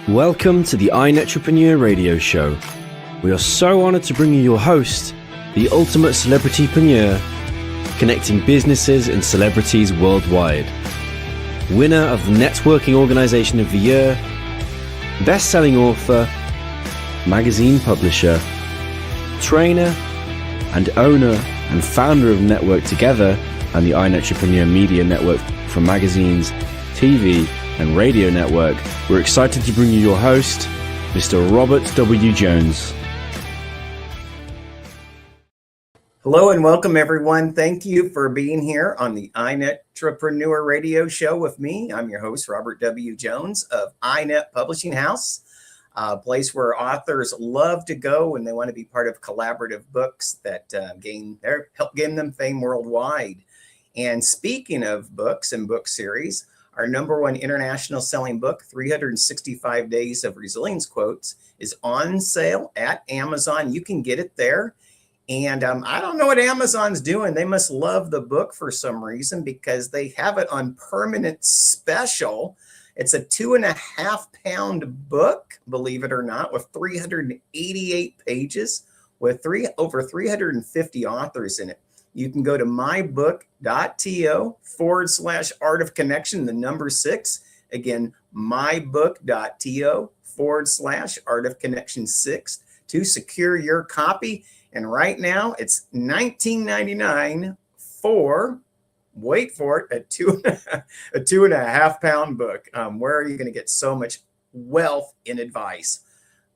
Welcome to the iNetrepreneur Radio Show. We are so honored to bring you your host, the ultimate celebritypreneur, connecting businesses and celebrities worldwide. Winner of the Networking Organization of the Year, best-selling author, magazine publisher, trainer, and owner and founder of Network Together and the iNetrepreneur Media Network for magazines, TV, and radio network. We're excited to bring you your host, Mr. Robert W. Jones. Hello and welcome, everyone. Thank you for being here on the iNetrepreneur Radio Show with me. I'm your host, Robert W. Jones of iNet Publishing House, a place where authors love to go when they want to be part of collaborative books that help gain them fame worldwide. And speaking of books and book series, our number one international selling book, 365 Days of Resilience Quotes, is on sale at Amazon. You can get it there. And I don't know what Amazon's doing. They must love the book for some reason because they have it on permanent special. It's a 2.5 pound book, believe it or not, with 388 pages with over 350 authors in it. You can go to mybook.to/art of connection, the number 6. Again, mybook.to/art of connection 6 to secure your copy. And right now it's $19.99 for, wait for it, a 2.5 pound book. Where are you going to get so much wealth in advice?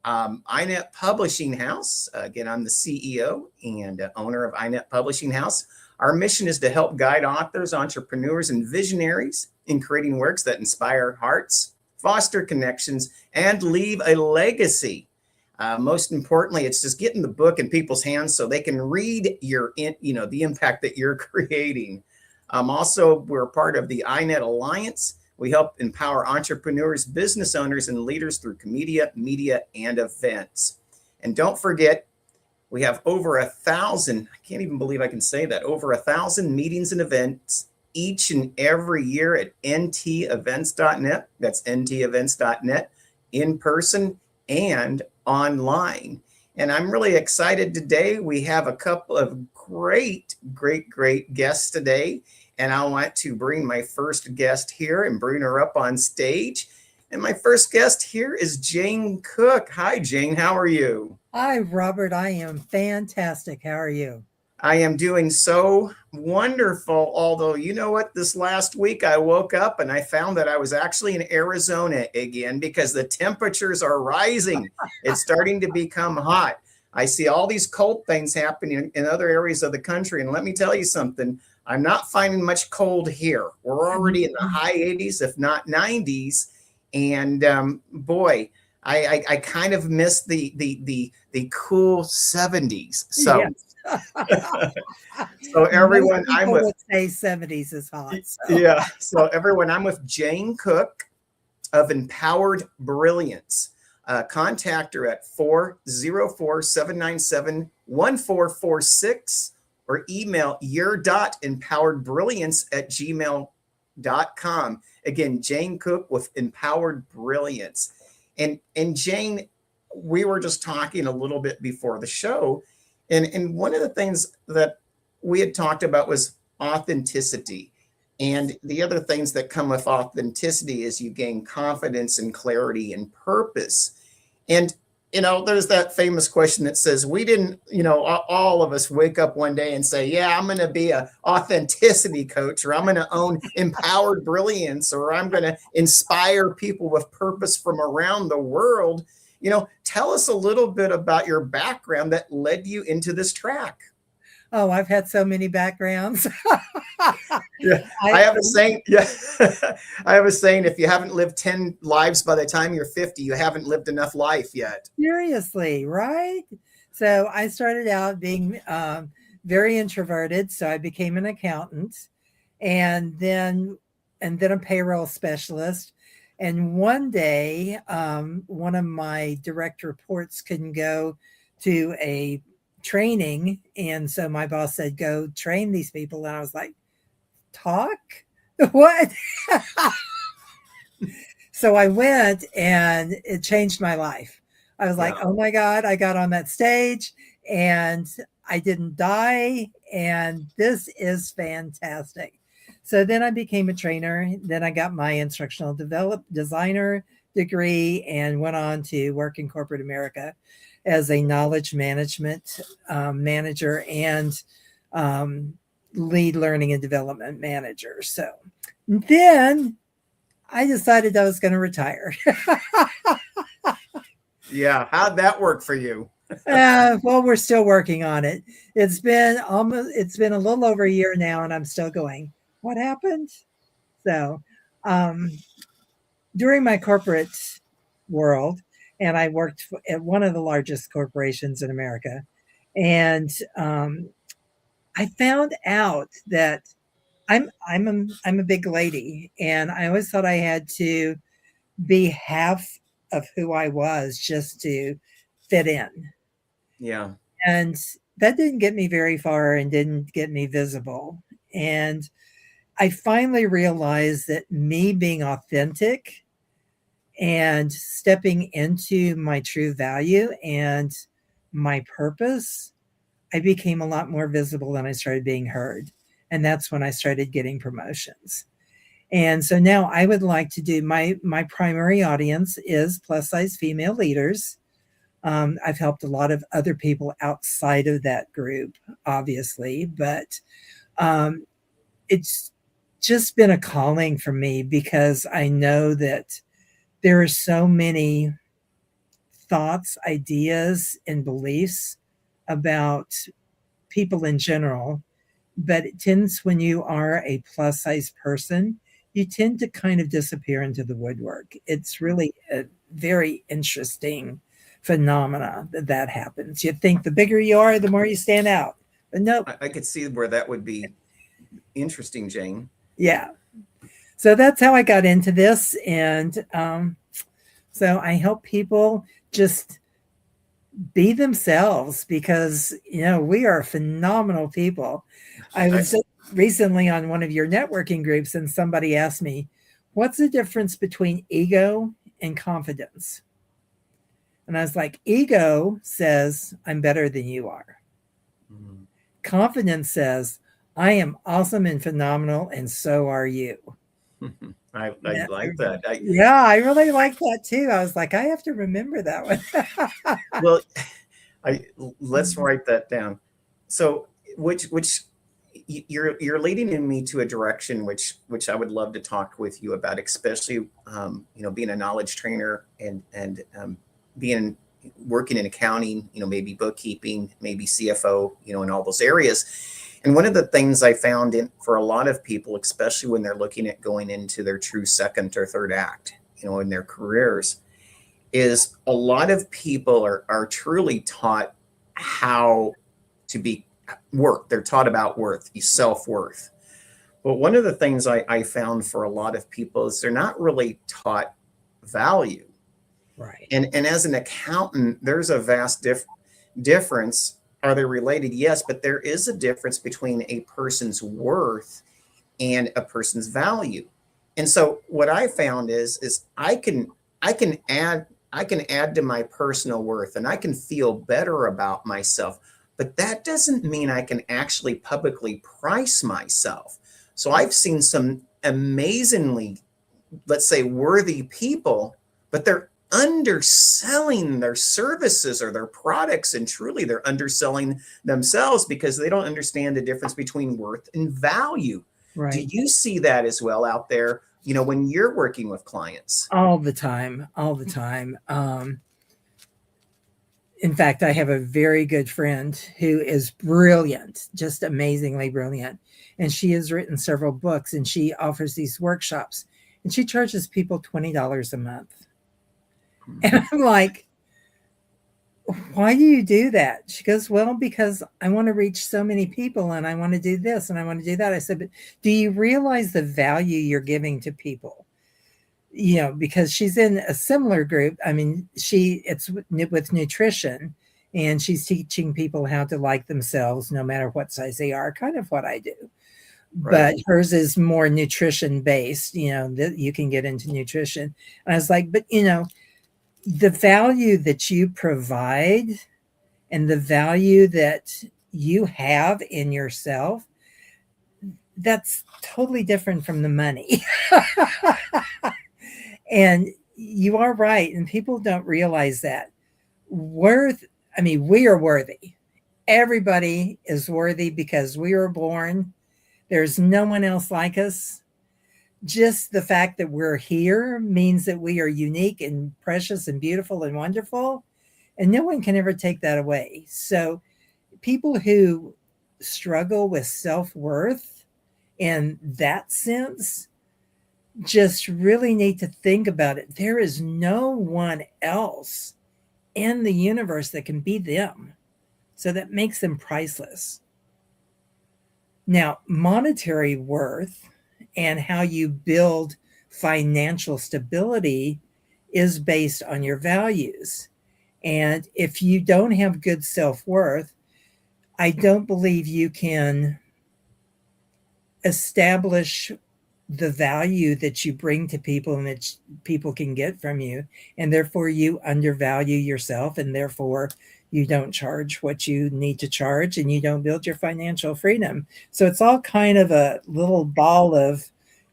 iNet Publishing House. Again, I'm the CEO and owner of iNet Publishing House. Our mission is to help guide authors, entrepreneurs, and visionaries in creating works that inspire hearts, foster connections, and leave a legacy. Most importantly, it's just getting the book in people's hands so they can read the impact that you're creating. Also, we're part of the iNet Alliance. We help empower entrepreneurs, business owners, and leaders through media, and events. And don't forget, we have over 1,000, I can't even believe I can say that, over 1,000 meetings and events each and every year at ntevents.net. That's ntevents.net, in person and online. And I'm really excited today. We have a couple of great guests today. And I want to bring my first guest here and bring her up on stage. And my first guest here is Jane Cooke. Hi, Jane. How are you? Hi, Robert. I am fantastic. How are you? I am doing so wonderful. Although, you know what? This last week I woke up and I found that I was actually in Arizona again because the temperatures are rising. It's starting to become hot. I see all these cold things happening in other areas of the country. And let me tell you something. I'm not finding much cold here. We're already in the high 80s, if not 90s. And boy, I kind of miss the cool 70s. So, yes. So everyone, I'm with. Would say 70s is hot. So. Yeah. So everyone, I'm with Jane Cooke of Empowered Brilliance. Contact her at 404-797-1446. or email your.empoweredbrilliance@gmail.com. Again, Jane Cooke with Empowered Brilliance. And Jane, we were just talking a little bit before the show. And one of the things that we had talked about was authenticity. And the other things that come with authenticity is you gain confidence and clarity and purpose. And there's that famous question that says, we didn't, all of us wake up one day and say, yeah, I'm going to be an authenticity coach, or I'm going to own Empowered Brilliance, or I'm going to inspire people with purpose from around the world. Tell us a little bit about your background that led you into this track. Oh, I've had so many backgrounds. Yeah, I have a saying. Yeah, I have a saying. If you haven't lived 10 lives by the time you're 50, you haven't lived enough life yet. Seriously, right? So I started out being very introverted. So I became an accountant, and then a payroll specialist. And one day, one of my direct reports couldn't go to a training. And so my boss said, go train these people. And I was like, talk? What? So I went and it changed my life. I was like, Yeah. oh my God, I got on that stage and I didn't die. And this is fantastic. So then I became a trainer. Then I got my instructional designer degree and went on to work in corporate America as a knowledge management manager and lead learning and development manager. So then I decided I was going to retire. Yeah. How'd that work for you? Well, we're still working on it. It's been a little over a year now, and I'm still going, what happened? So, um, during my corporate world, and I worked at one of the largest corporations in America, and I found out that I'm a big lady, and I always thought I had to be half of who I was just to fit in. Yeah. And that didn't get me very far and didn't get me visible. And I finally realized that me being authentic and stepping into my true value and my purpose, I became a lot more visible than I started being heard. And that's when I started getting promotions. And so now I would like to do my primary audience is plus size female leaders. I've helped a lot of other people outside of that group, obviously, but it's just been a calling for me because I know that there are so many thoughts, ideas, and beliefs about people in general, but it tends when you are a plus size person, you tend to kind of disappear into the woodwork. It's really a very interesting phenomena that happens. You think the bigger you are, the more you stand out. But no, I could see where that would be interesting, Jane. yeah. So that's how I got into this. And so I help people just be themselves because, we are phenomenal people. I was recently on one of your networking groups and somebody asked me, what's the difference between ego and confidence? And I was like, ego says I'm better than you are. Mm-hmm. Confidence says I am awesome and phenomenal, and so are you. I like that. I really like that too. I was like, I have to remember that one. Well, let's write that down. So, which you're leading in me to a direction which I would love to talk with you about, especially being a knowledge trainer and being working in accounting, maybe bookkeeping, maybe CFO, in all those areas. And one of the things I found for a lot of people, especially when they're looking at going into their true second or third act, in their careers, is a lot of people are truly taught how to be worth. They're taught about worth, self-worth. But one of the things I found for a lot of people is they're not really taught value. Right. And as an accountant, there's a vast difference. Are they related? Yes, but there is a difference between a person's worth and a person's value. And so what I found is I can add to my personal worth and I can feel better about myself, but that doesn't mean I can actually publicly price myself. So I've seen some amazingly, let's say, worthy people, but they're underselling their services or their products, and truly they're underselling themselves because they don't understand the difference between worth and value. Right. Do you see that as well out there, when you're working with clients? All the time. In fact, I have a very good friend who is brilliant, just amazingly brilliant. And she has written several books and she offers these workshops and she charges people $20 a month. And I'm like, why do you do that? She goes, well, because I want to reach so many people and I want to do this and I want to do that. I said, but do you realize the value you're giving to people? Because she's in a similar group. I mean, it's with nutrition and she's teaching people how to like themselves no matter what size they are, kind of what I do. but hers is more nutrition based, that you can get into nutrition. And I was like, but the value that you provide and the value that you have in yourself, that's totally different from the money. And you are right. And people don't realize that we are worthy. Everybody is worthy because we were born. There's no one else like us. Just the fact that we're here means that we are unique and precious and beautiful and wonderful. And no one can ever take that away. So people who struggle with self-worth in that sense just really need to think about it. There is no one else in the universe that can be them. So that makes them priceless. Now, monetary worth and how you build financial stability is based on your values. And if you don't have good self-worth, I don't believe you can establish the value that you bring to people and that people can get from you. And therefore you undervalue yourself, and therefore you don't charge what you need to charge, and you don't build your financial freedom. So it's all kind of a little ball of,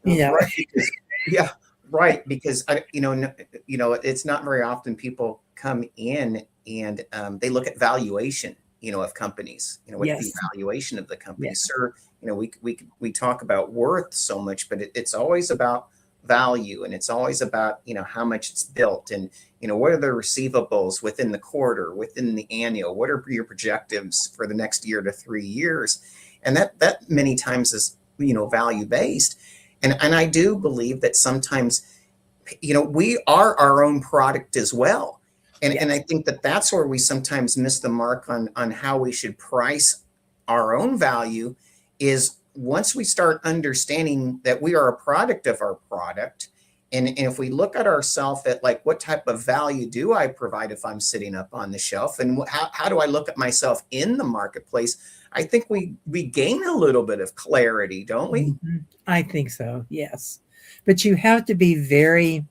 Right, because, yeah, right. Because it's not very often people come in and they look at valuation, of companies, what's Yes. the valuation of the company. Yes. Sir, we talk about worth so much, but it's always about value, and it's always about, how much it's built, and, what are the receivables within the quarter, within the annual, what are your projectives for the next year to 3 years. And that many times is, value based. And I do believe that sometimes, we are our own product as well. And, Yes. and I think that that's where we sometimes miss the mark on how we should price our own value, is once we start understanding that we are a product of our product. And if we look at ourselves at like, what type of value do I provide if I'm sitting up on the shelf, and how do I look at myself in the marketplace? I think we gain a little bit of clarity, don't we? Mm-hmm. I think so, yes. But you have to be very,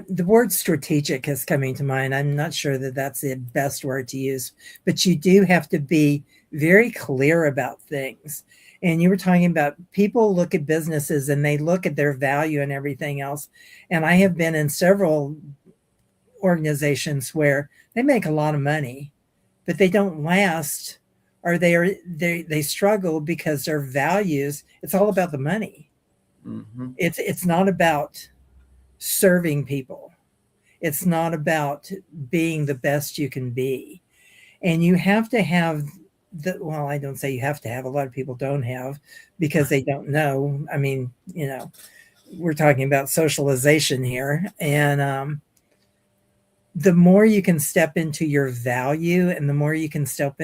the word strategic is coming to mind. I'm not sure that that's the best word to use, but you do have to be very clear about things. And you were talking about people look at businesses and they look at their value and everything else. And I have been in several organizations where they make a lot of money, but they don't last, or they struggle because their values, it's all about the money. Mm-hmm. It's not about serving people. It's not about being the best you can be. And you have to have I don't say you have to have, a lot of people don't have because they don't know. I mean, we're talking about socialization here. And the more you can step into your value, and the more you can step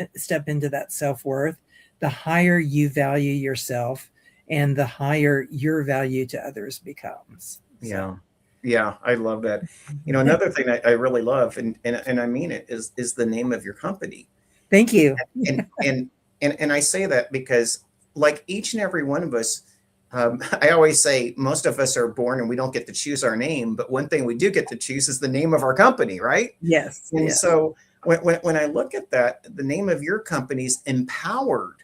into that self-worth, the higher you value yourself, and the higher your value to others becomes. So. Yeah, I love that. Another thing I really love, and I mean it, is the name of your company. Thank you. And I say that because, like, each and every one of us, I always say most of us are born and we don't get to choose our name, but one thing we do get to choose is the name of our company, right? Yes. And yes. so when I look at that, the name of your company is Empowered,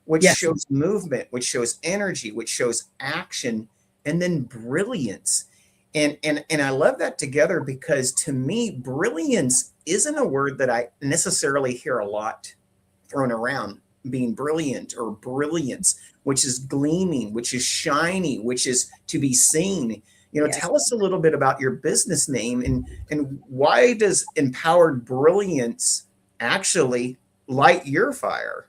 which Yes. shows movement, which shows energy, which shows action, and then brilliance. And I love that together, because to me, brilliance isn't a word that I necessarily hear a lot thrown around. Being brilliant, or brilliance, which is gleaming, which is shiny, which is to be seen. Yes. Tell us a little bit about your business name, and why does Empowered Brilliance actually light your fire?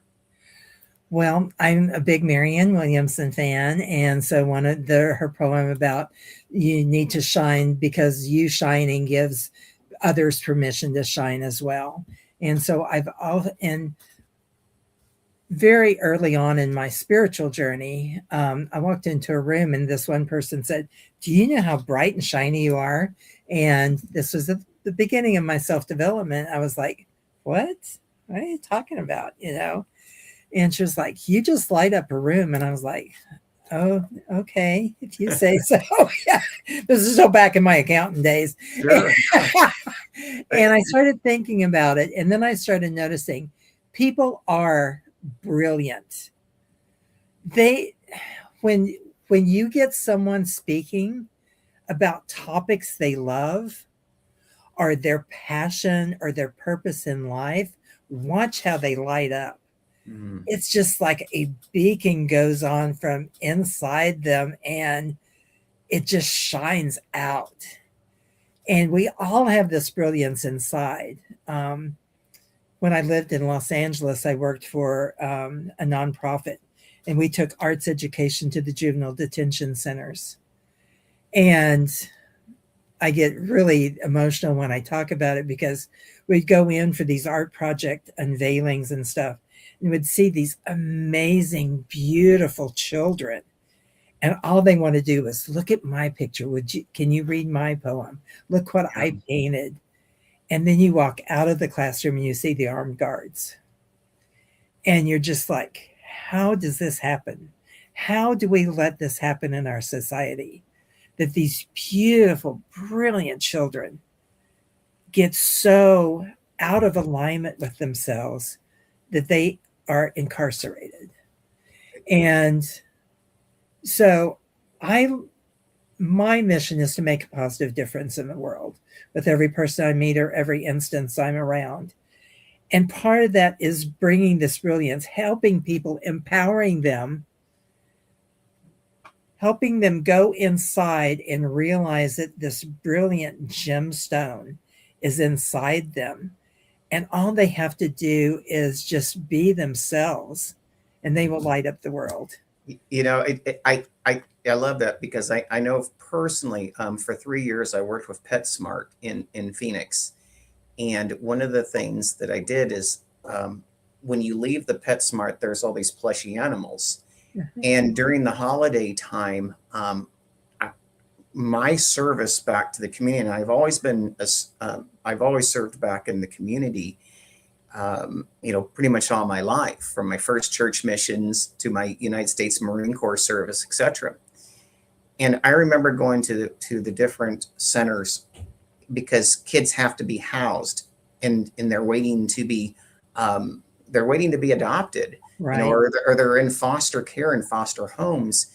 Well, I'm a big Marianne Williamson fan, and so one of her poem about you need to shine because you shining gives others permission to shine as well. And so and very early on in my spiritual journey, I walked into a room and this one person said, "Do you know how bright and shiny you are?" And this was the beginning of my self-development. I was like, "What? What are you talking about?" And she was like, you just light up a room. And I was like, oh, okay, if you say so. Yeah. This is so back in my accountant days. Sure. And I started thinking about it. And then I started noticing people are brilliant. They, when you get someone speaking about topics they love or their passion or their purpose in life, watch how they light up. It's just like a beacon goes on from inside them and it just shines out. And we all have this brilliance inside. When I lived in Los Angeles, I worked for a nonprofit, and we took arts education to the juvenile detention centers. And I get really emotional when I talk about it because we'd go in for these art project unveilings and stuff, and we'd see these amazing, beautiful children. And all they want to do is look at my picture. Can you read my poem? Look what I painted. And then you walk out of the classroom and you see the armed guards. And you're just like, how does this happen? How do we let this happen in our society? That these beautiful, brilliant children get so out of alignment with themselves that they are incarcerated. And so my mission is to make a positive difference in the world with every person I meet or every instance I'm around. And part of that is bringing this brilliance, helping people, empowering them, helping them go inside and realize that this brilliant gemstone is inside them. And all they have to do is just be themselves, and they will light up the world. You know, I love that because I know personally, for 3 years, I worked with PetSmart in Phoenix. And one of the things that I did is when you leave the PetSmart, there's all these plushy animals. And during the holiday time, my service back to the community, and I've always served back in the community, pretty much all my life, from my first church missions to my United States Marine Corps service, etc. And I remember going to the different centers because kids have to be housed and they're waiting to be adopted, right. Or they're in foster care and foster homes.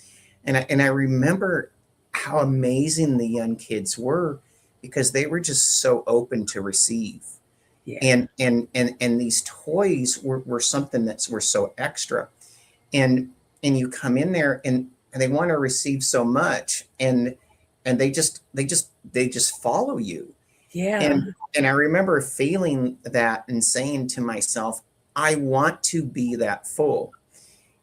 And I remember how amazing the young kids were because they were just so open to receive. Yeah. And these toys were something were so extra. And you come in there and they want to receive so much and they just follow you. Yeah. And I remember feeling that and saying to myself, I want to be that full.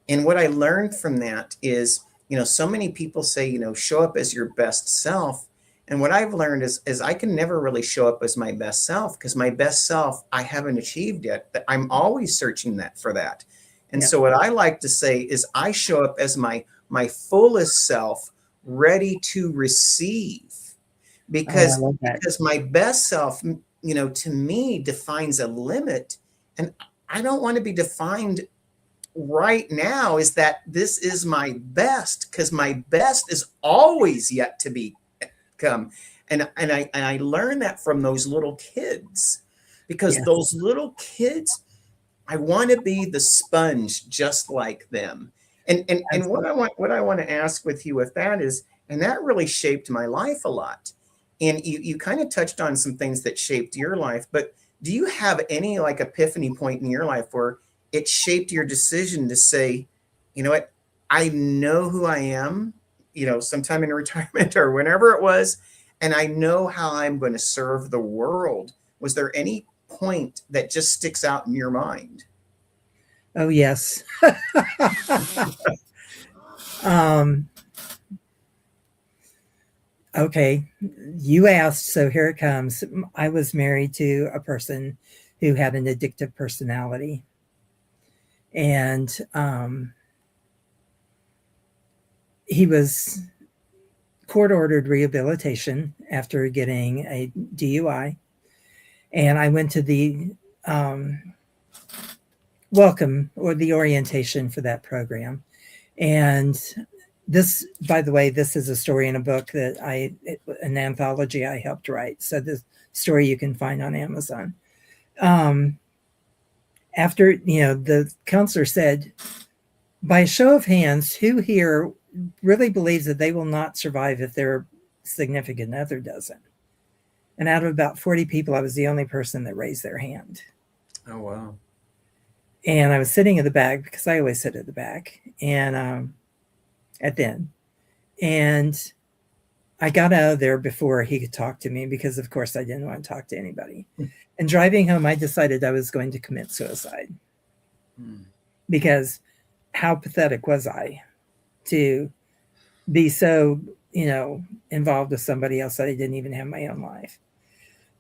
And what I learned from that is, so many people say, show up as your best self. And what I've learned is I can never really show up as my best self because my best self, I haven't achieved yet. I'm always searching for that. And so what I like to say is I show up as my fullest self, ready to receive. Because my best self, to me defines a limit, and I don't want to be defined right now is that this is my best, because my best is always yet to be come. And I learned that from those little kids, because those little kids, I want to be the sponge just like them. And what I want to ask with you with that is, and that really shaped my life a lot. And you kind of touched on some things that shaped your life, but do you have any like epiphany point in your life where it shaped your decision to say, you know what, I know who I am, sometime in retirement or whenever it was, and I know how I'm going to serve the world? Was there any point that just sticks out in your mind? Oh, yes. Okay, you asked, so here it comes. I was married to a person who had an addictive personality. And he was court-ordered rehabilitation after getting a DUI. And I went to the welcome or the orientation for that program. And this, by the way, this is a story in a book that an anthology I helped write. So the story you can find on Amazon. After, the counselor said, by a show of hands, who here really believes that they will not survive if their significant other doesn't? And out of about 40 people, I was the only person that raised their hand. Oh, wow. And I was sitting at the back because I always sit at the back and at the end. And I got out of there before he could talk to me because, of course, I didn't want to talk to anybody. And driving home, I decided I was going to commit suicide because how pathetic was I to be so, involved with somebody else that I didn't even have my own life.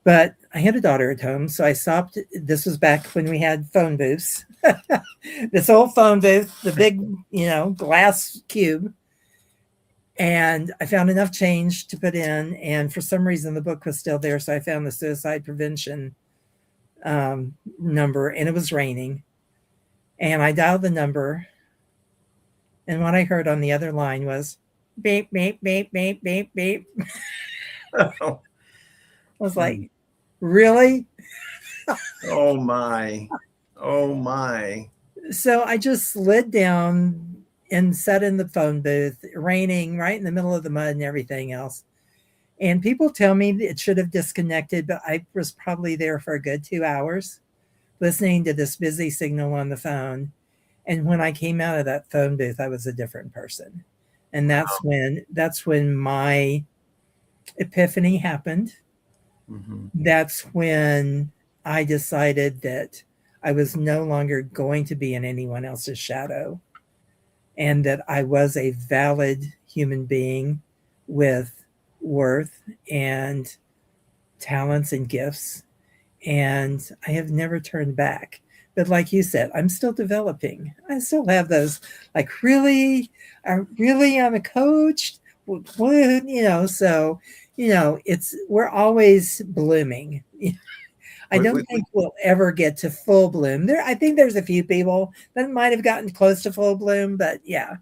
But I had a daughter at home, so I stopped. This was back when we had phone booths. This old phone booth, the big, glass cube. And I found enough change to put in. And for some reason, the book was still there. So I found the suicide prevention number, and it was raining. And I dialed the number. And what I heard on the other line was beep, beep, beep, beep, beep, beep. I was like, really? Oh, my. Oh, my. So I just slid down and sat in the phone booth, raining right in the middle of the mud and everything else. And people tell me it should have disconnected, but I was probably there for a good 2 hours listening to this busy signal on the phone. And when I came out of that phone booth, I was a different person. And that's when my epiphany happened. Mm-hmm. That's when I decided that I was no longer going to be in anyone else's shadow, and that I was a valid human being with worth and talents and gifts. And I have never turned back. But like you said, I'm still developing. I still have those, like, really, I'm a coach. So, we're always blooming. I don't think we'll ever get to full bloom. I think there's a few people that might have gotten close to full bloom, but yeah.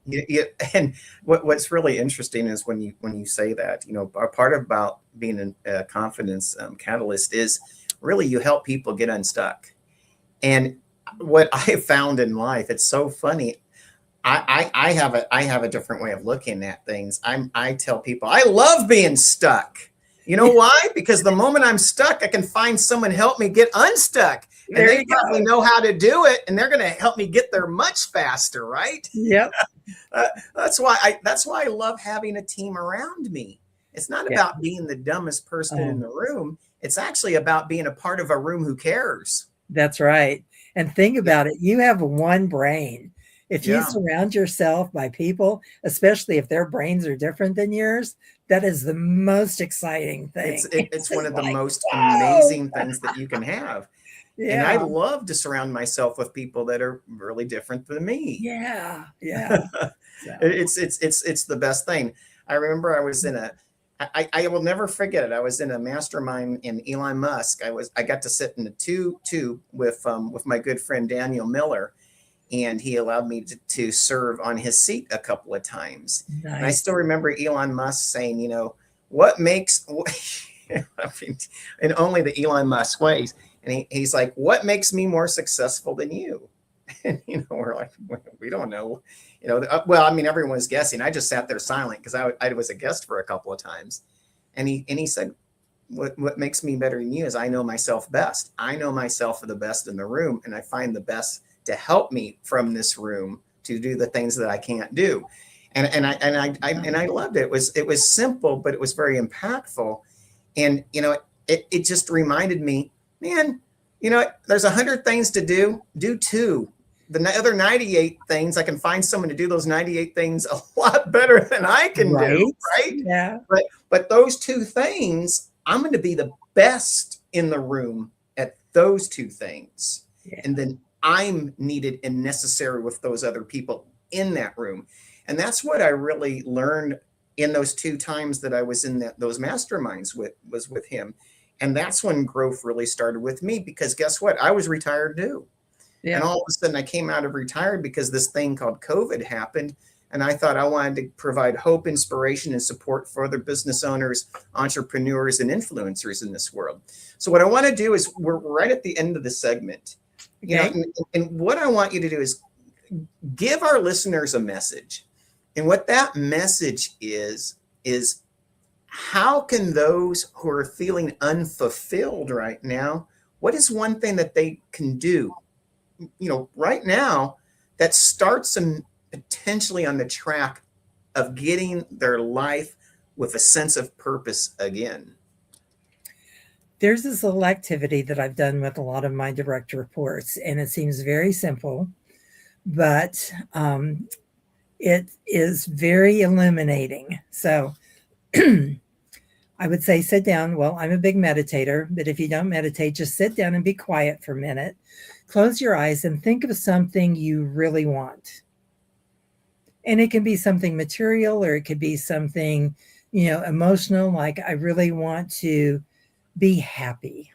Yeah, and what's really interesting is when you say that, a part about being a confidence catalyst is really you help people get unstuck. And what I found in life, it's so funny. I have a different way of looking at things. I tell people I love being stuck. You know why? Because the moment I'm stuck, I can find someone help me get unstuck. And they probably know how to do it, and they're going to help me get there much faster, right? Yep. That's why I love having a team around me. It's not about being the dumbest person in the room. It's actually about being a part of a room who cares. That's right. And think about it. You have one brain. If you surround yourself by people, especially if their brains are different than yours, that is the most exciting thing. It's one of the most amazing things that you can have. Yeah. And I love to surround myself with people that are really different than me. Yeah. It's the best thing. I remember I was I will never forget it. I was in a mastermind in Elon Musk. I got to sit in a tube with my good friend Daniel Miller. And he allowed me to serve on his seat a couple of times. Nice. And I still remember Elon Musk saying, what makes, in only the Elon Musk ways. And he's like, what makes me more successful than you? And, we're like, we don't know. Everyone's guessing. I just sat there silent because I was a guest for a couple of times. And he said, what makes me better than you is I know myself best. I know myself the best in the room, and I find the best to help me from this room to do the things that I can't do. And I loved it. It was simple, but it was very impactful. And, it just reminded me, man, there's 100 things to do 2. The other 98 things, I can find someone to do those 98 things a lot better than I can do. Right. Yeah. But those 2 things, I'm going to be the best in the room at those 2 things. Yeah. And then I'm needed and necessary with those other people in that room. And that's what I really learned in those 2 times that I was in those masterminds with him. And that's when growth really started with me, because guess what? I was retired too. And all of a sudden I came out of retired because this thing called COVID happened. And I thought I wanted to provide hope, inspiration, and support for other business owners, entrepreneurs, and influencers in this world. So what I want to do is, we're right at the end of the segment. Okay. And what I want you to do is give our listeners a message. And what that message is how can those who are feeling unfulfilled right now, what is one thing that they can do, right now that starts them potentially on the track of getting their life with a sense of purpose again? There's this little activity that I've done with a lot of my direct reports, and it seems very simple, but it is very illuminating. So I would say sit down. Well, I'm a big meditator, but if you don't meditate, just sit down and be quiet for a minute. Close your eyes and think of something you really want. And it can be something material, or it could be something, emotional, like I really want to be happy.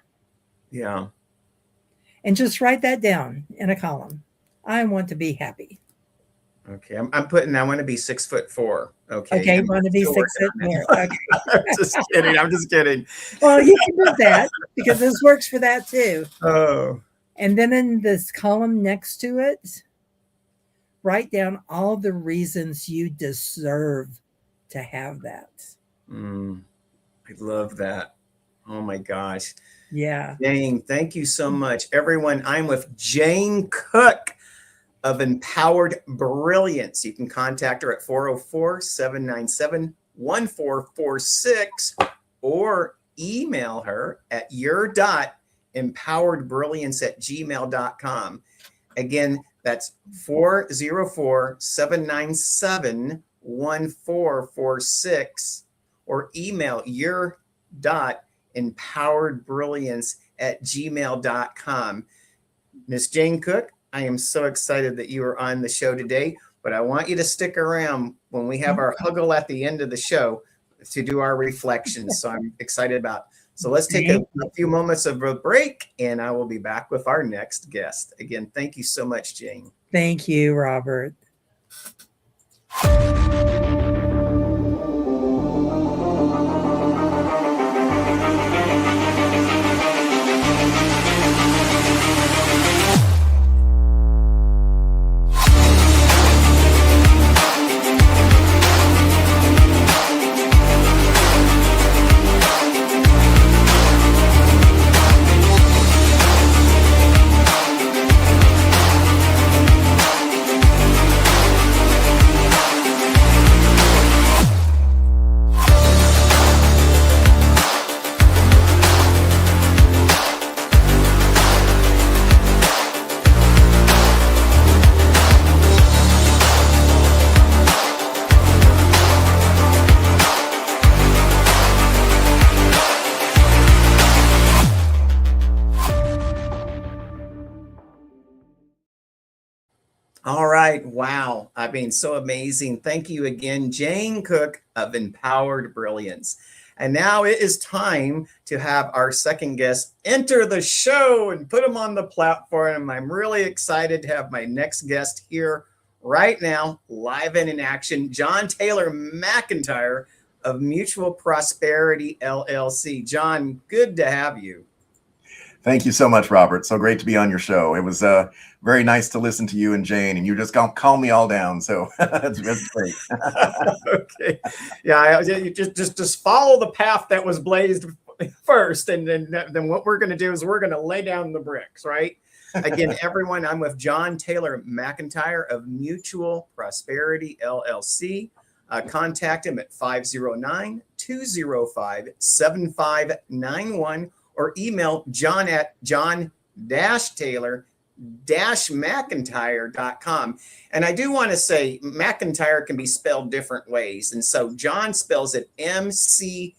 Yeah. And just write that down in a column. I want to be happy. Okay. I'm putting, I want to be 6'4". Okay. Okay. Want to be 6'4". Okay. I'm just kidding. Well, you can do that because this works for that too. Oh. And then in this column next to it, write down all the reasons you deserve to have that. I love that. Oh my gosh. Yeah. Jane, thank you so much. Everyone, I'm with Jane Cooke of Empowered Brilliance. You can contact her at 404-797-1446 or email her at your.empoweredbrilliance@gmail.com. Again, that's 404-797-1446 or email your.empoweredbrilliance@gmail.com. Miss Jane Cooke, I am so excited that you are on the show today, but I want you to stick around when we have our huggle at the end of the show to do our reflections. So I'm excited about. So let's take a few moments of a break, and I will be back with our next guest. Again, thank you so much, Jane. Thank you, Robert. All right. Wow. I mean, so amazing. Thank you again, Jane Cooke of Empowered Brilliance. And now it is time to have our second guest enter the show and put him on the platform. I'm really excited to have my next guest here right now, live and in action, John Taylor McEntire of Mutual Prosperity, LLC. John, good to have you. Thank you so much, Robert. So great to be on your show. It was very nice to listen to you and Jane, and you just calm me all down. So that's great. Okay. Yeah, you just follow the path that was blazed first, and then what we're going to do is we're going to lay down the bricks, right? Again, everyone, I'm with John Taylor McEntire of Mutual Prosperity, LLC. Contact him at 509-205-7591 or email John at john-taylor-mcintyre.com. And I do want to say McEntire can be spelled different ways. And so John spells it McEntire.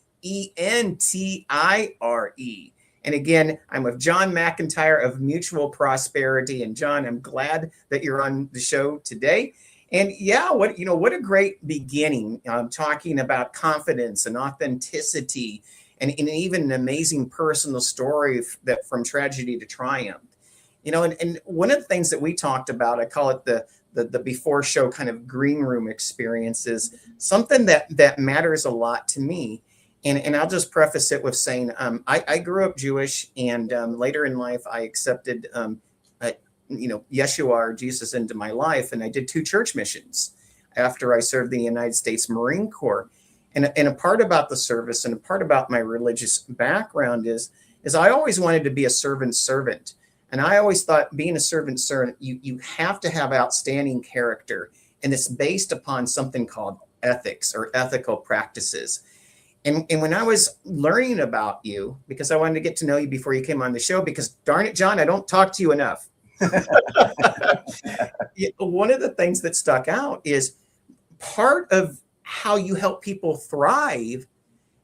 And again, I'm with John McEntire of Mutual Prosperity. And John, I'm glad that you're on the show today. And yeah, what a great beginning, talking about confidence and authenticity, and even an amazing personal story that from tragedy to triumph. And one of the things that we talked about, I call it the before show kind of green room experience, is something that matters a lot to me. And I'll just preface it with saying, I grew up Jewish, and later in life, I accepted, Yeshua, Jesus, into my life. And I did 2 church missions after I served in the United States Marine Corps. And a part about the service and a part about my religious background is I always wanted to be a servant's servant. And I always thought being a servant's servant, you have to have outstanding character. And it's based upon something called ethics or ethical practices. And when I was learning about you, because I wanted to get to know you before you came on the show, because darn it, John, I don't talk to you enough. One of the things that stuck out is part of how you help people thrive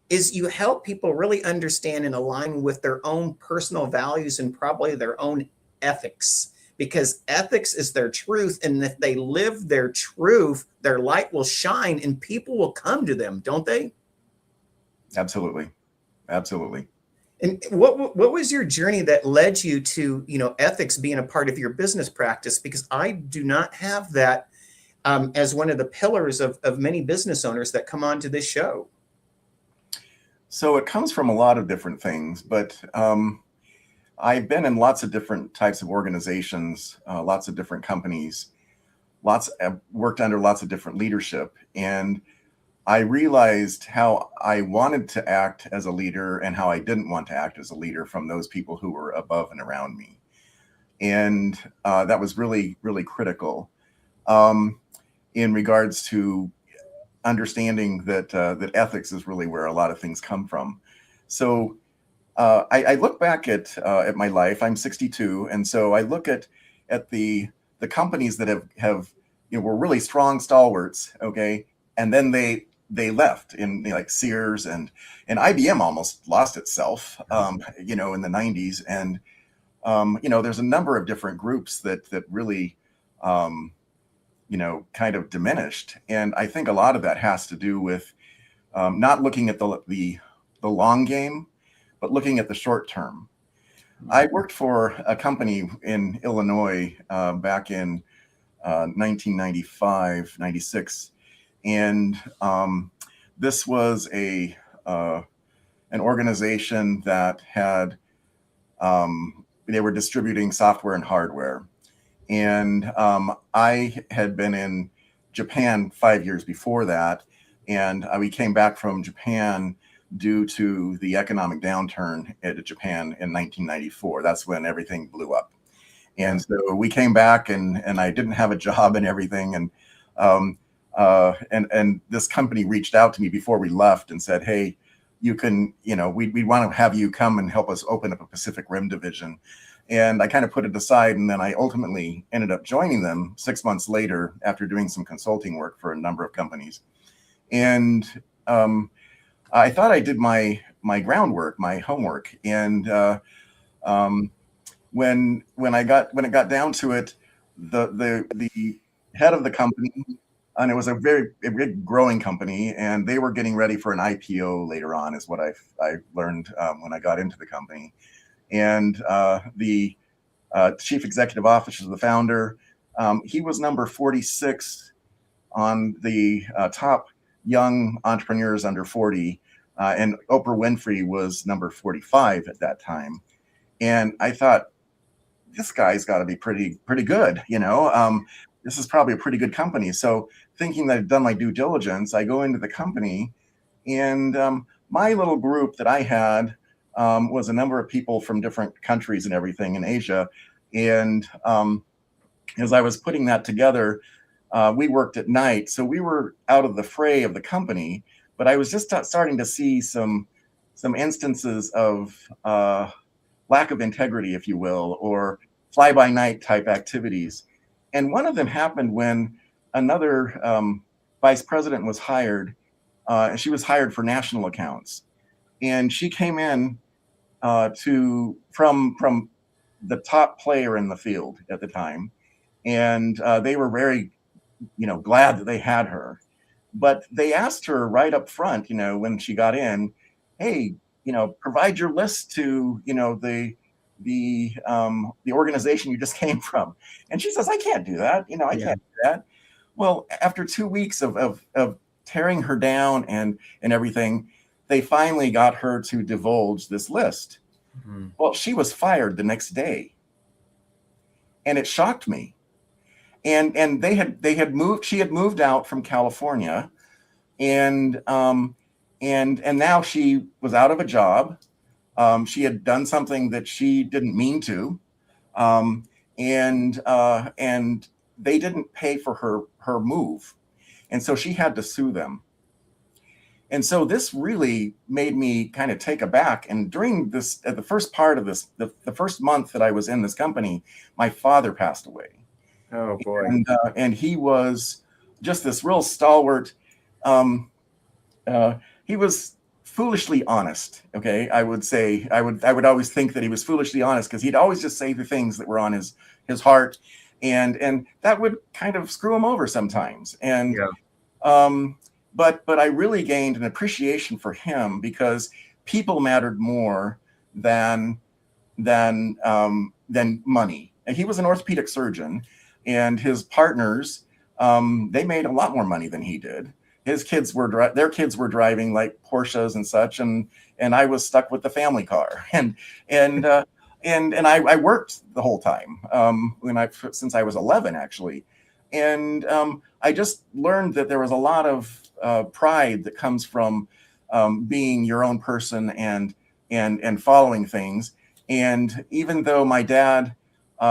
is you help people really understand and align with their own personal values and probably their own ethics, because ethics is their truth. And if they live their truth, their light will shine and people will come to them, don't they? Absolutely. Absolutely. And what was your journey that led you to, ethics being a part of your business practice? Because I do not have that as one of the pillars of many business owners that come on to this show. So it comes from a lot of different things, but I've been in lots of different types of organizations, lots of different companies, I've worked under lots of different leadership. And I realized how I wanted to act as a leader and how I didn't want to act as a leader from those people who were above and around me. And that was really, really critical in regards to understanding that ethics is really where a lot of things come from. So I look back at my life. I'm 62, and so I look at the companies that have were really strong stalwarts, okay, and then they left in like Sears and IBM almost lost itself, in the 90s, and there's a number of different groups that really kind of diminished. And I think a lot of that has to do with not looking at the long game, but looking at the short term. I worked for a company in Illinois back in 1995, 96. And this was an organization that had, they were distributing software and hardware. And I had been in Japan 5 years before that. And we came back from Japan due to the economic downturn in Japan in 1994. That's when everything blew up. And so we came back and I didn't have a job and everything. And this company reached out to me before we left and said, hey, you can, we want to have you come and help us open up a Pacific Rim division. And I kind of put it aside, and then I ultimately ended up joining them 6 months later after doing some consulting work for a number of companies. And I thought I did my groundwork, my homework. And when it got down to it, the head of the company, and it was a big growing company, and they were getting ready for an IPO later on, is what I learned when I got into the company. And the chief executive officer, the founder, he was number 46 on the top young entrepreneurs under 40. And Oprah Winfrey was number 45 at that time. And I thought, this guy's got to be pretty good, this is probably a pretty good company. So thinking that I've done my due diligence, I go into the company, and my little group that I had was a number of people from different countries and everything in Asia. And as I was putting that together, we worked at night. So we were out of the fray of the company, but I was just starting to see some instances of lack of integrity, if you will, or fly-by-night type activities. And one of them happened when another vice president was hired. She was hired for national accounts. And she came in from the top player in the field at the time. And they were very, glad that they had her. But they asked her right up front, when she got in, hey, provide your list to, the organization you just came from. And she says, I can't do that. I Yeah. can't do that. Well, after 2 weeks of tearing her down and everything, they finally got her to divulge this list. Mhm. Well, she was fired the next day. And it shocked me. And they had moved, she had moved out from California, and now she was out of a job. She had done something that she didn't mean to. And they didn't pay for her move. And so she had to sue them. And so this really made me kind of take aback. And during this, the first part of this, the first month that I was in this company, my father passed away. Oh boy. And he was just this real stalwart. He was foolishly honest. Okay, I would say I would always think that he was foolishly honest, because he'd always just say the things that were on his heart, and that would kind of screw him over sometimes. And but I really gained an appreciation for him, because people mattered more than money. And he was an orthopedic surgeon, and his partners, they made a lot more money than he did. His kids were their kids were driving like Porsches and such, and I was stuck with the family car. And I worked the whole time, since I was 11 actually, and I just learned that there was a lot of pride that comes from being your own person and following things. And even though my dad,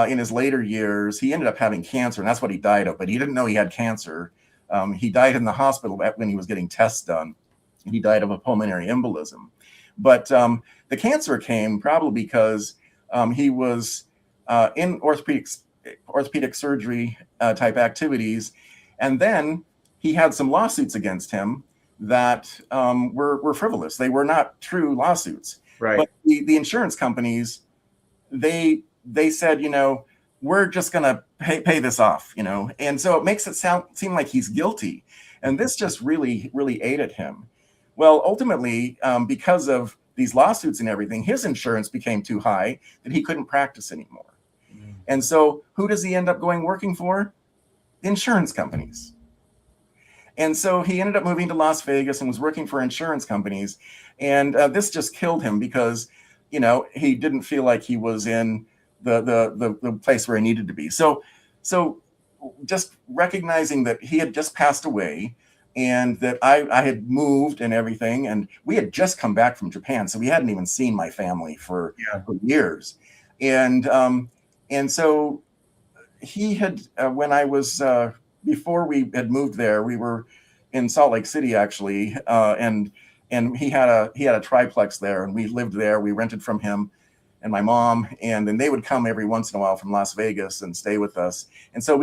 in his later years, he ended up having cancer, and that's what he died of, but he didn't know he had cancer. He died in the hospital when he was getting tests done. He died of a pulmonary embolism. But the cancer came probably because he was in orthopedic surgery type activities. And then he had some lawsuits against him that were frivolous. They were not true lawsuits. Right. But the insurance companies, they said, we're just going to pay this off, and so it makes it seem like he's guilty. And this just really, really aided him. Well, ultimately, because of these lawsuits and everything, his insurance became too high that he couldn't practice anymore. Mm. And so who does he end up working for? Insurance companies. And so he ended up moving to Las Vegas and was working for insurance companies. And this just killed him, because, he didn't feel like he was in the place where he needed to be. So just recognizing that he had just passed away, and that I had moved and everything, and we had just come back from Japan, so we hadn't even seen my family for years. And so he had, when I was before we had moved there, we were in Salt Lake City actually, and he had a triplex there, and we lived there. We rented from him and my mom, and then they would come every once in a while from Las Vegas and stay with us. And so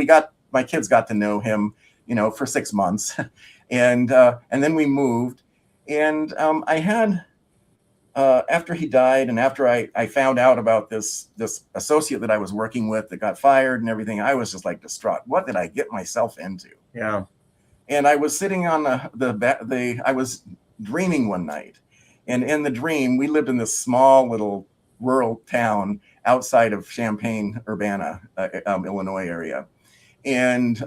my kids got to know him, for 6 months, and then we moved. And I had, after he died, and after I found out about this associate that I was working with that got fired and everything, I was just like distraught. What did I get myself into? Yeah. And I was sitting on I was dreaming one night, and in the dream, we lived in this small little rural town outside of Champaign-Urbana, Illinois area. And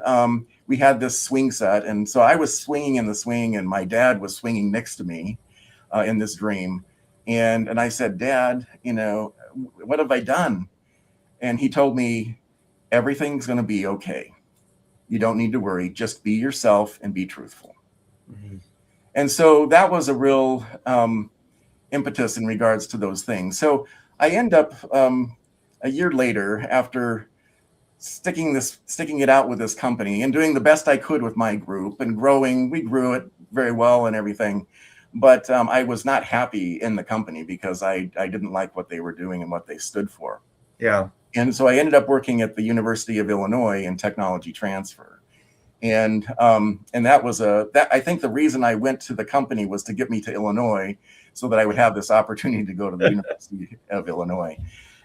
we had this swing set. And so I was swinging in the swing, and my dad was swinging next to me in this dream. And I said, Dad, what have I done? And he told me, everything's going to be okay. You don't need to worry. Just be yourself and be truthful. Mm-hmm. And so that was a real impetus in regards to those things. So I end up a year later, after sticking it out with this company and doing the best I could with my group and growing. We grew it very well and everything, but I was not happy in the company, because I didn't like what they were doing and what they stood for. Yeah. And so I ended up working at the University of Illinois in technology transfer. And that was I think the reason I went to the company was to get me to Illinois, so that I would have this opportunity to go to the University of Illinois.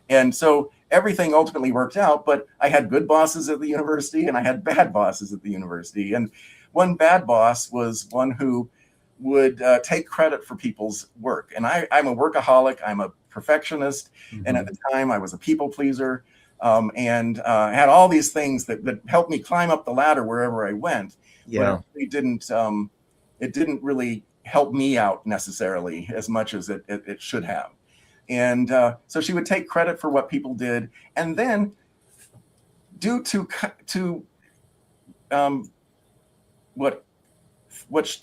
And so everything ultimately worked out, but I had good bosses at the university and I had bad bosses at the university. And one bad boss was one who would take credit for people's work. And I'm a workaholic. I'm a perfectionist. Mm-hmm. And at the time I was a people pleaser, and had all these things that helped me climb up the ladder wherever I went. Yeah. But it didn't really help me out necessarily as much as it should have. And so she would take credit for what people did. And then due to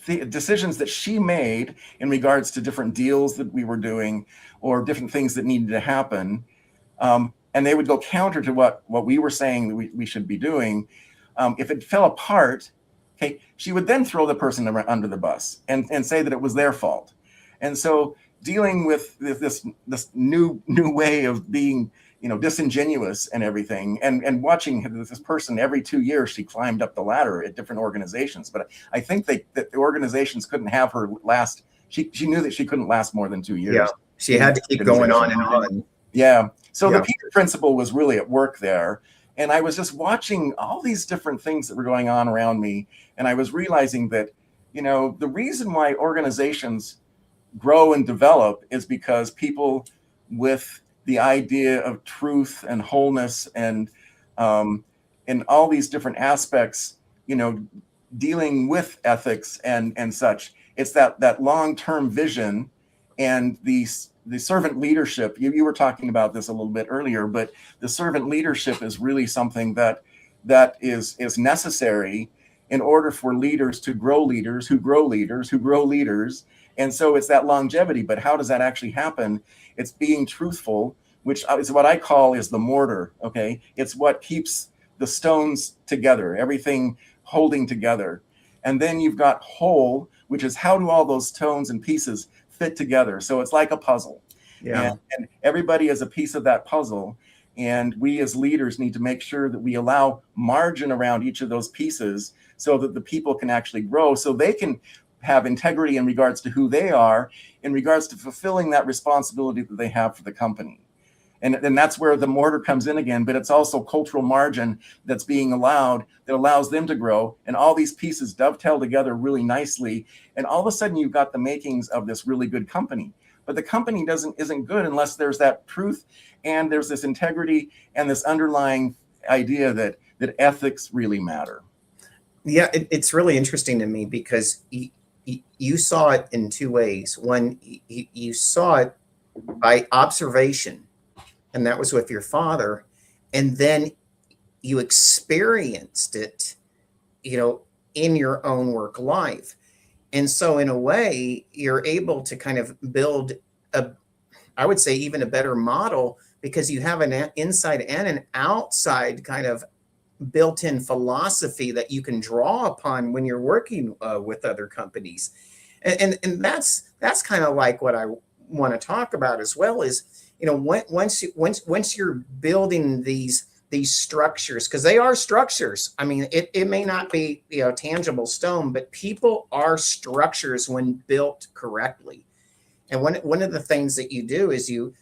the decisions that she made in regards to different deals that we were doing or different things that needed to happen, and they would go counter to what we were saying that we should be doing. If it fell apart, okay, she would then throw the person under the bus and say that it was their fault. And so dealing with this new way of being, disingenuous and everything, and watching this person every 2 years, she climbed up the ladder at different organizations. But I think that the organizations couldn't have her last. She knew that she couldn't last more than 2 years. Yeah, she had to keep going on and on. Yeah. So the Peter principle was really at work there. And I was just watching all these different things that were going on around me. And I was realizing that, the reason why organizations grow and develop is because people with the idea of truth and wholeness and all these different aspects, dealing with ethics and such, it's that long-term vision and the servant leadership. You were talking about this a little bit earlier, but the servant leadership is really something that is necessary in order for leaders to grow leaders who grow leaders who grow leaders. And so it's that longevity. But how does that actually happen? It's being truthful, which is what I call is the mortar. Okay. It's what keeps the stones together, everything holding together. And then you've got whole, which is how do all those stones and pieces fit together? So it's like a puzzle. Yeah. And everybody is a piece of that puzzle. And we as leaders need to make sure that we allow margin around each of those pieces so that the people can actually grow, so they can have integrity in regards to who they are, in regards to fulfilling that responsibility that they have for the company. And that's where the mortar comes in again, but it's also cultural margin that's being allowed that allows them to grow. And all these pieces dovetail together really nicely. And all of a sudden you've got the makings of this really good company. But the company isn't good unless there's that truth and there's this integrity and this underlying idea that ethics really matter. Yeah, it's really interesting to me because you saw it in two ways. One, you saw it by observation, and that was with your father. And then you experienced it, in your own work life. And so in a way, you're able to kind of build I would say even a better model, because you have an inside and an outside kind of built-in philosophy that you can draw upon when you're working with other companies. And that's kind of like what I want to talk about as well is, once you're building these structures, because they are structures. I mean, it may not be tangible stone, but people are structures when built correctly. And one of the things that you do is you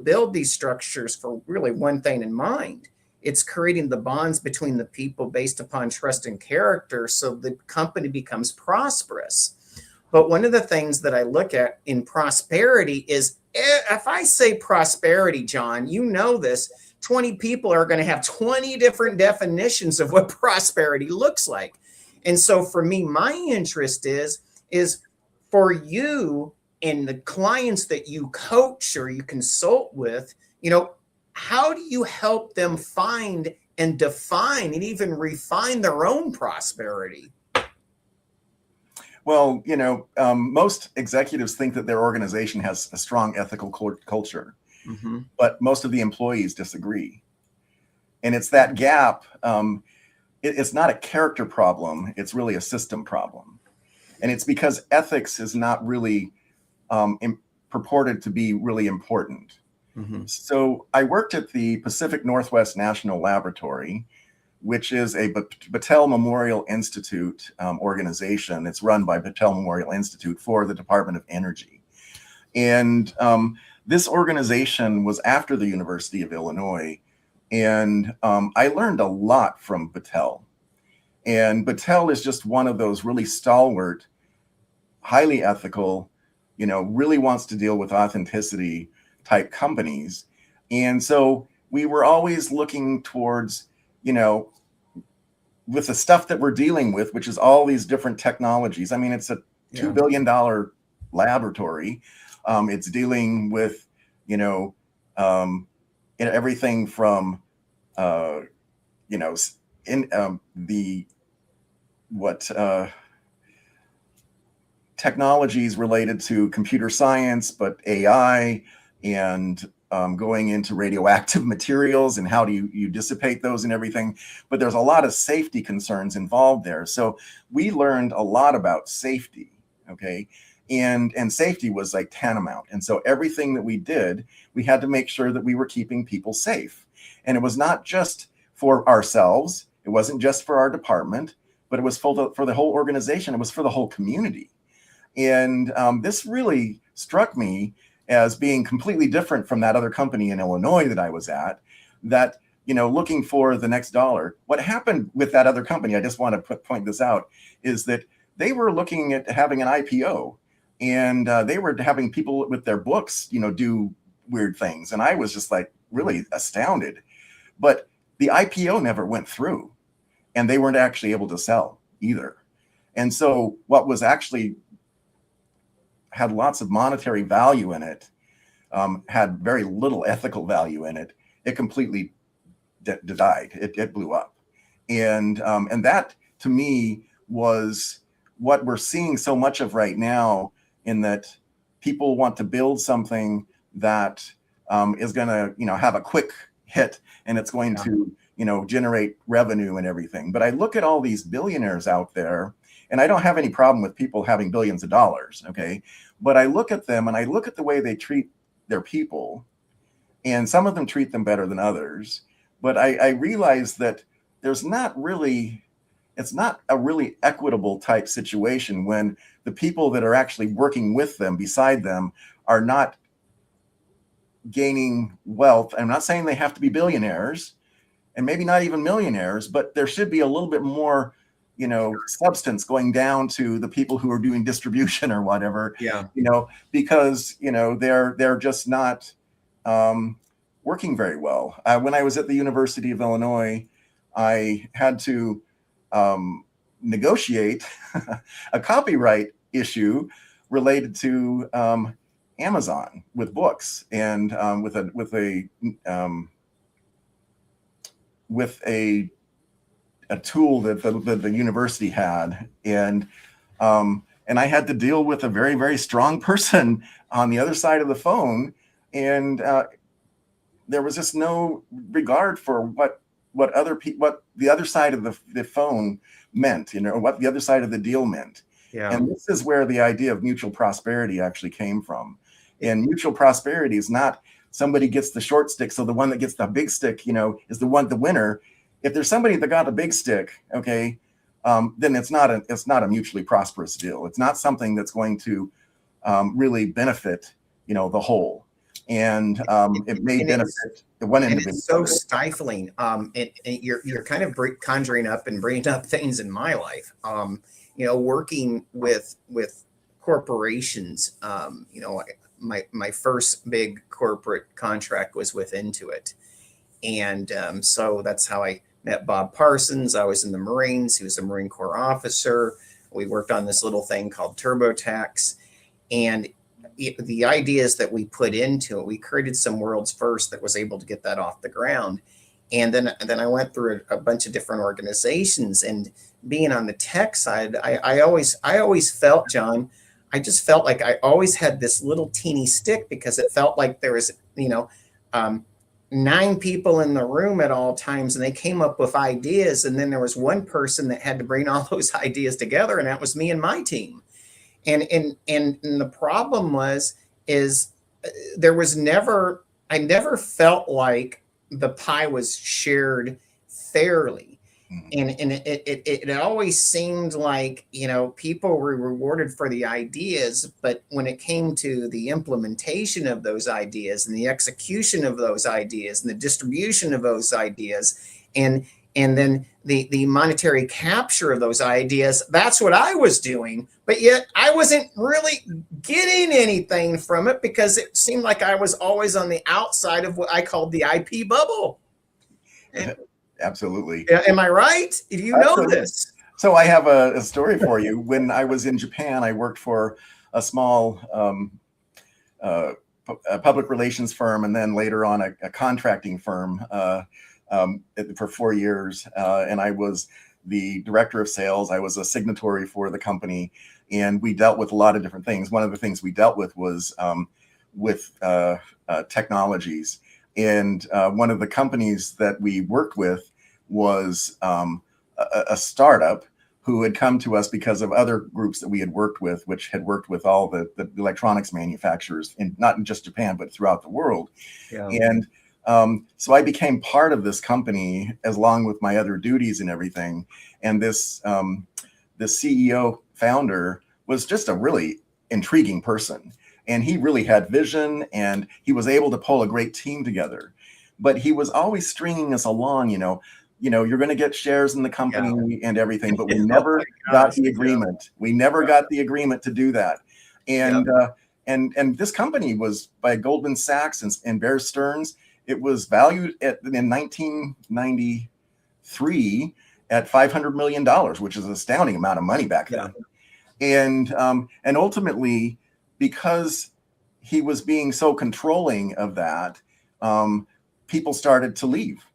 build these structures for really one thing in mind. It's creating the bonds between the people based upon trust and character, so the company becomes prosperous. But one of the things that I look at in prosperity is, if I say prosperity, John, you know this, 20 people are going to have 20 different definitions of what prosperity looks like. And so for me, my interest is for you and the clients that you coach or you consult with, how do you help them find and define and even refine their own prosperity? Well, most executives think that their organization has a strong ethical culture, mm-hmm. but most of the employees disagree. And it's that gap. It's not a character problem. It's really a system problem. And it's because ethics is not really purported to be really important. Mm-hmm. So I worked at the Pacific Northwest National Laboratory, which is a Battelle Memorial Institute organization. It's run by Battelle Memorial Institute for the Department of Energy. And this organization was after the University of Illinois. And I learned a lot from Battelle. And Battelle is just one of those really stalwart, highly ethical, really wants to deal with authenticity type companies. And so we were always looking towards, with the stuff that we're dealing with, which is all these different technologies. I mean, it's a $2 billion laboratory. It's dealing with, everything from, technologies related to computer science, but AI and going into radioactive materials and how do you dissipate those and everything. But there's a lot of safety concerns involved there. So we learned a lot about safety, okay? And safety was like tantamount. And so everything that we did, we had to make sure that we were keeping people safe. And it was not just for ourselves. It wasn't just for our department, but it was for the whole organization. It was for the whole community. And this really struck me as being completely different from that other company in Illinois that I was at, that, looking for the next dollar. What happened with that other company, I just want to point this out, is that they were looking at having an IPO, and they were having people with their books, do weird things. And I was just like really astounded. But the IPO never went through, and they weren't actually able to sell either. And so what was actually had lots of monetary value in it, had very little ethical value in it. It completely died. It blew up. And that to me was what we're seeing so much of right now, in that people want to build something that is going to, have a quick hit, and it's going to, generate revenue and everything. But I look at all these billionaires out there, and I don't have any problem with people having billions of dollars, okay? But I look at them and I look at the way they treat their people, and some of them treat them better than others. But I realize that it's not a really equitable type situation when the people that are actually working with them, beside them, are not gaining wealth. I'm not saying they have to be billionaires, and maybe not even millionaires, but there should be a little bit more substance going down to the people who are doing distribution or whatever, because, they're just not working very well. When I was at the University of Illinois, I had to negotiate a copyright issue related to Amazon with books, and with a tool that the university had, and I had to deal with a very, very strong person on the other side of the phone, and there was just no regard for what the other side of the phone meant, what the other side of the deal meant. Yeah. And this is where the idea of mutual prosperity actually came from. And mutual prosperity is not somebody gets the short stick, so the one that gets the big stick, is the winner. If there's somebody that got a big stick, okay, then it's not a mutually prosperous deal. It's not something that's going to really benefit, the whole. And it may benefit the one individual. It's so stifling. You're kind of conjuring up and bringing up things in my life. Working with corporations. My first big corporate contract was with Intuit, and so that's how I met Bob Parsons. I was in the Marines. He was a Marine Corps officer. We worked on this little thing called TurboTax, and the ideas that we put into it, we created some world's first that was able to get that off the ground. And then I went through a bunch of different organizations, and being on the tech side, I always felt, John, I just felt like I always had this little teeny stick, because it felt like there was, 9 people in the room at all times, and they came up with ideas. And then there was one person that had to bring all those ideas together, and that was me and my team. And the problem is there was I never felt like the pie was shared fairly. And it always seemed like, people were rewarded for the ideas, but when it came to the implementation of those ideas and the execution of those ideas and the distribution of those ideas, and And then the monetary capture of those ideas, that's what I was doing. But yet I wasn't really getting anything from it because it seemed like I was always on the outside of what I called the IP bubble. And, Absolutely. am I right? Do you know this? So I have a story for you. When I was in Japan, I worked for a small public relations firm, and then later on a contracting firm for 4 years. And I was the director of sales. I was a signatory for the company, and we dealt with a lot of different things. One of the things we dealt with was with technologies. And one of the companies that we worked with was a startup who had come to us because of other groups that we had worked with, which had worked with all the electronics manufacturers, in not in just Japan, but throughout the world. Yeah. And so I became part of this company along with my other duties and everything. And this CEO founder was just a really intriguing person. And he really had vision, and he was able to pull a great team together. But he was always stringing us along, you're going to get shares in the company and everything, but we never got the agreement. We never got the agreement to do that. And and this company was by Goldman Sachs and Bear Stearns. It was valued in 1993 at $500 million, which is an astounding amount of money back then. And ultimately, because he was being so controlling of that, people started to leave.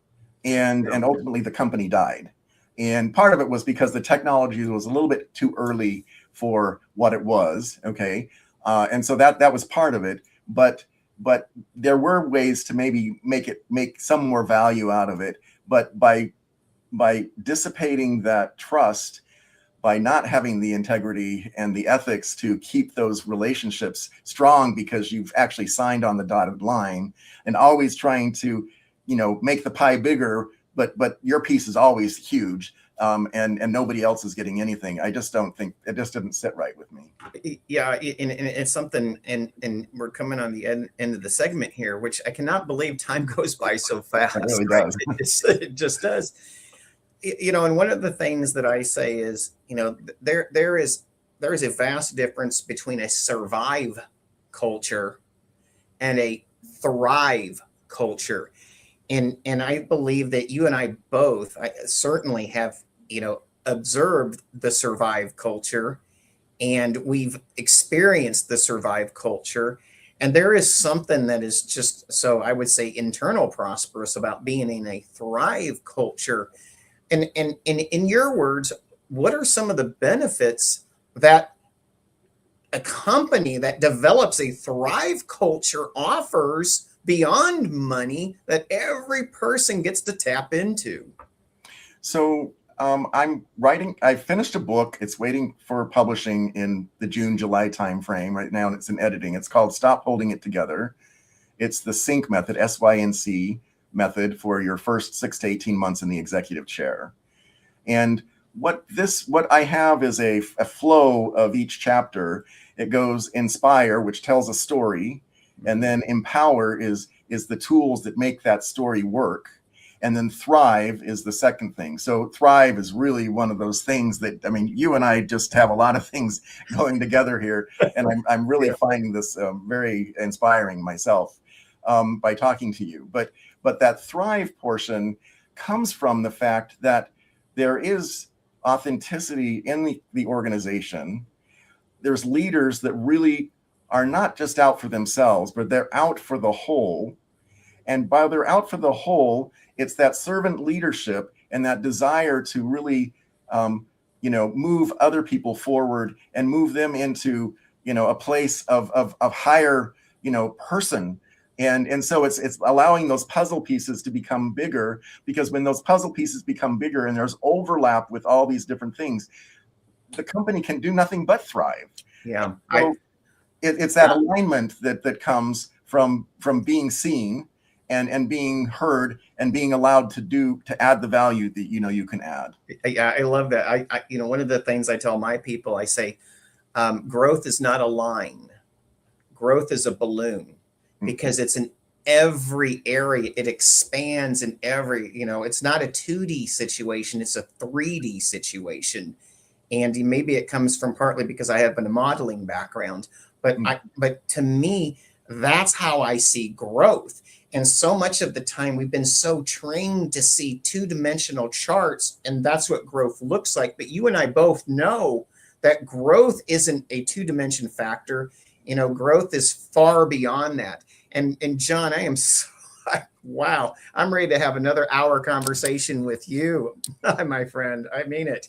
And ultimately the company died. And part of it was because the technology was a little bit too early for what it was. Okay. And so that was part of it. But there were ways to maybe make some more value out of it. But by dissipating that trust, by not having the integrity and the ethics to keep those relationships strong, because you've actually signed on the dotted line, and always trying to make the pie bigger, but your piece is always huge, and nobody else is getting anything. I just don't think it just didn't sit right with me. Yeah, and it's something, and we're coming on the end of the segment here, which I cannot believe time goes by so fast. It really does. It just does. And one of the things that I say is, there is a vast difference between a survive culture and a thrive culture. And I believe that you and I both certainly have, observed the survive culture, and we've experienced the survive culture. And there is something that is just, so I would say, internal prosperous about being in a thrive culture. And in your words, what are some of the benefits that a company that develops a thrive culture offers beyond money that every person gets to tap into? So I finished a book. It's waiting for publishing in the June-July timeframe right now, and it's in editing. It's called Stop Holding It Together. It's the SYNC method, SYNC method, for your first 6 to 18 months in the executive chair. And what I have is a flow of each chapter. It goes inspire, which tells a story, and then empower is the tools that make that story work. And then thrive is the second thing. So thrive is really one of those things that, you and I just have a lot of things going together here. And I'm really finding this very inspiring myself by talking to you. But that thrive portion comes from the fact that there is authenticity in the organization. There's leaders that really are not just out for themselves, but they're out for the whole. And while they're out for the whole, it's that servant leadership and that desire to really, move other people forward and move them into, a place of higher, person. And so it's allowing those puzzle pieces to become bigger, because when those puzzle pieces become bigger and there's overlap with all these different things, the company can do nothing but thrive. Yeah. So it's that alignment that comes from being seen and being heard and being allowed to add the value that you can add. Yeah, I love that. I one of the things I tell my people, I say, growth is not a line. Growth is a balloon, because it's every area. It expands in every, it's not a 2D situation, it's a 3D situation. And maybe it comes from partly because I have a modeling background, but to me, that's how I see growth. And so much of the time we've been so trained to see two-dimensional charts, and that's what growth looks like. But you and I both know that growth isn't a two-dimension factor. Growth is far beyond that. And John, I am so, wow, I'm ready to have another hour conversation with you, my friend. I mean it.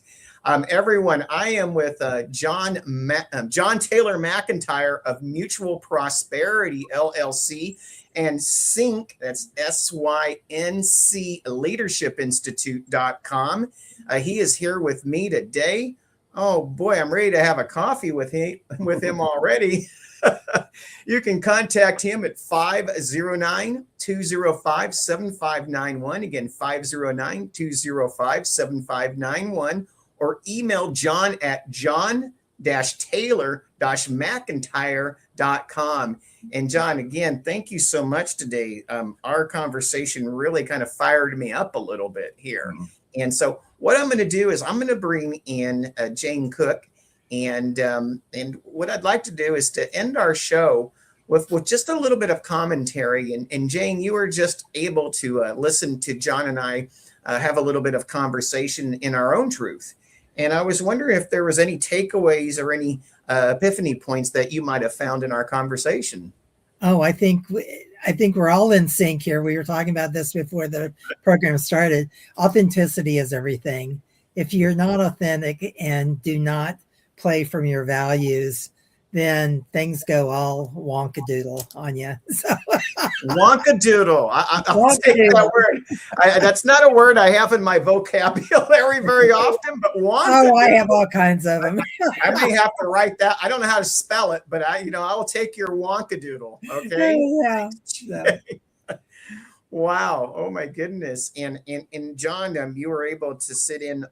Everyone, I am with John Taylor McEntire of Mutual Prosperity LLC and Sync, that's SYNC Leadership Institute.com. He is here with me today. Oh boy, I'm ready to have a coffee with him already. You can contact him at 509-205-7591. Again, 509-205-7591. Or email John at john-taylor-mcintyre.com. And John, again, thank you so much today. Our conversation really kind of fired me up a little bit here. Mm-hmm. And so what I'm going to do is I'm going to bring in Jane Cooke. And what I'd like to do is to end our show with just a little bit of commentary. And Jane, you were just able to listen to John and I have a little bit of conversation in our own truth. And I was wondering if there was any takeaways or any epiphany points that you might have found in our conversation. Oh, I think we're all in sync here. We were talking about this before the program started. Authenticity is everything. If you're not authentic and do not play from your values, then things go all wonkadoodle on you. So. Wonkadoodle. I'll take that word. That's not a word I have in my vocabulary very often, but wonkadoodle. Oh, I have all kinds of them. I may have to write that. I don't know how to spell it, but I will take your wonkadoodle. Okay. Yeah. Wow. Oh my goodness. And John, you were able to sit in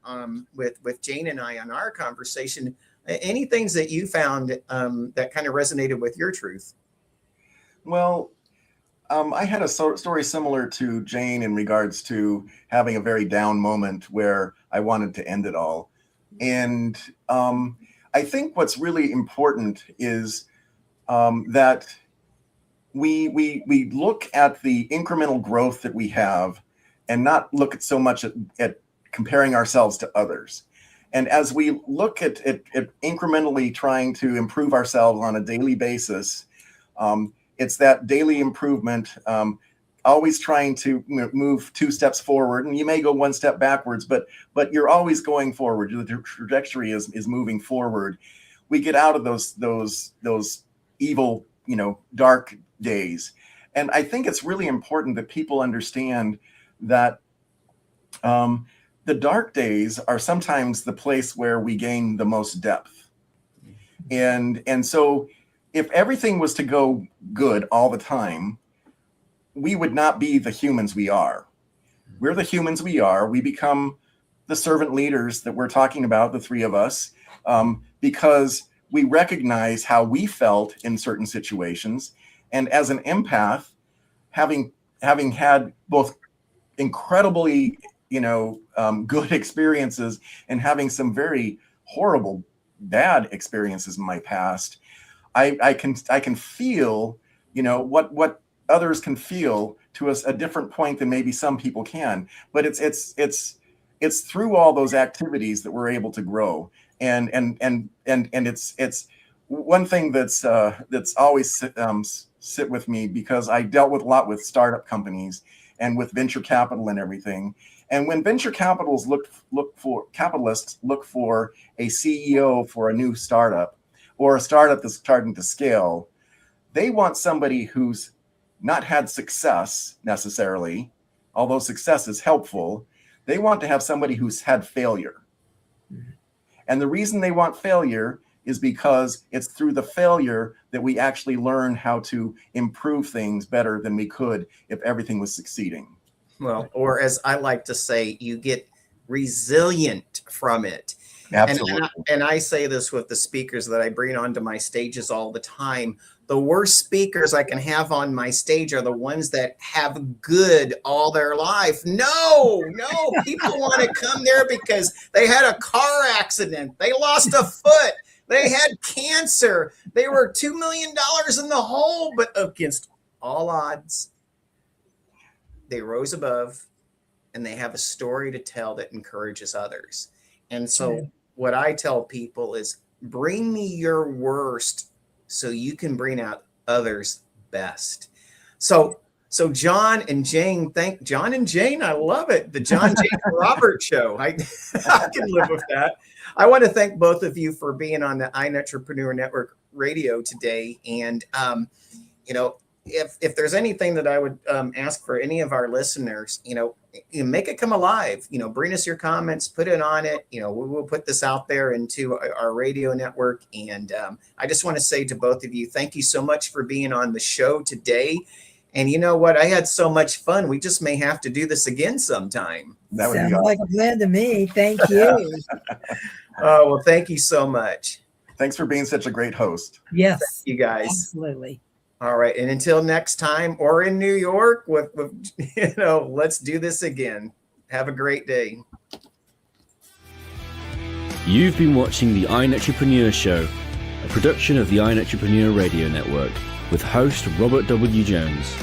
with Jane and I on our conversation. Any things that you found that kind of resonated with your truth? Well, I had a story similar to Jane in regards to having a very down moment where I wanted to end it all. And I think what's really important is that we look at the incremental growth that we have and not look at so much at comparing ourselves to others. And as we look at incrementally trying to improve ourselves on a daily basis, it's that daily improvement, always trying to move 2 steps forward. And you may go 1 step backwards, but you're always going forward. The trajectory is moving forward. We get out of those evil, dark days. And I think it's really important that people understand that the dark days are sometimes the place where we gain the most depth. And so if everything was to go good all the time, we would not be the humans we are. We're the humans we are. We become the servant leaders that we're talking about, the three of us, because we recognize how we felt in certain situations. And as an empath, having had both incredibly good experiences and having some very horrible, bad experiences in my past, I can feel, what others can feel to a different point than maybe some people can. But it's through all those activities that we're able to grow. And it's one thing that's always sit with me, because I dealt with a lot with startup companies and with venture capital and everything. And when venture capitalists look for a CEO for a new startup or a startup that's starting to scale, they want somebody who's not had success necessarily, although success is helpful. They want to have somebody who's had failure. Mm-hmm. And the reason they want failure is because it's through the failure that we actually learn how to improve things better than we could if everything was succeeding. Well, or as I like to say, you get resilient from it. Absolutely. And I say this with the speakers that I bring onto my stages all the time. the worst speakers I can have on my stage are the ones that have good all their life. No, people want to come there because they had a car accident. They lost a foot. They had cancer. They were $2 million in the hole, but against all odds, they rose above and they have a story to tell that encourages others. And so what I tell people is, bring me your worst so you can bring out others' best. So John and Jane, John and Jane, I love it. The John, Jane, and Robert show. I can live with that. I want to thank both of you for being on the iNetrepreneur Network radio today. And, if there's anything that I would ask for any of our listeners, make it come alive, bring us your comments, put it on it. We will put this out there into our radio network. And I just want to say to both of you, thank you so much for being on the show today. And you know what? I had so much fun. We just may have to do this again sometime. That would Sounds be awesome. like a plan to me. Thank you. Oh, well, thank you so much. Thanks for being such a great host. Yes. Thank you guys. Absolutely. All right. And until next time, or in New York, let's do this again. Have a great day. You've been watching the iNetrepreneur Show, a production of the iNetrepreneur Radio Network, with host Robert W. Jones.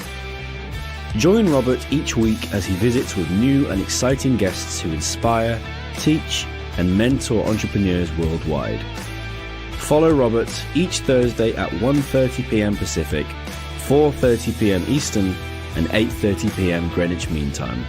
Join Robert each week as he visits with new and exciting guests who inspire, teach, and mentor entrepreneurs worldwide. Follow Robert each Thursday at 1:30 p.m. Pacific, 4:30 p.m. Eastern, and 8:30 p.m. Greenwich Mean Time.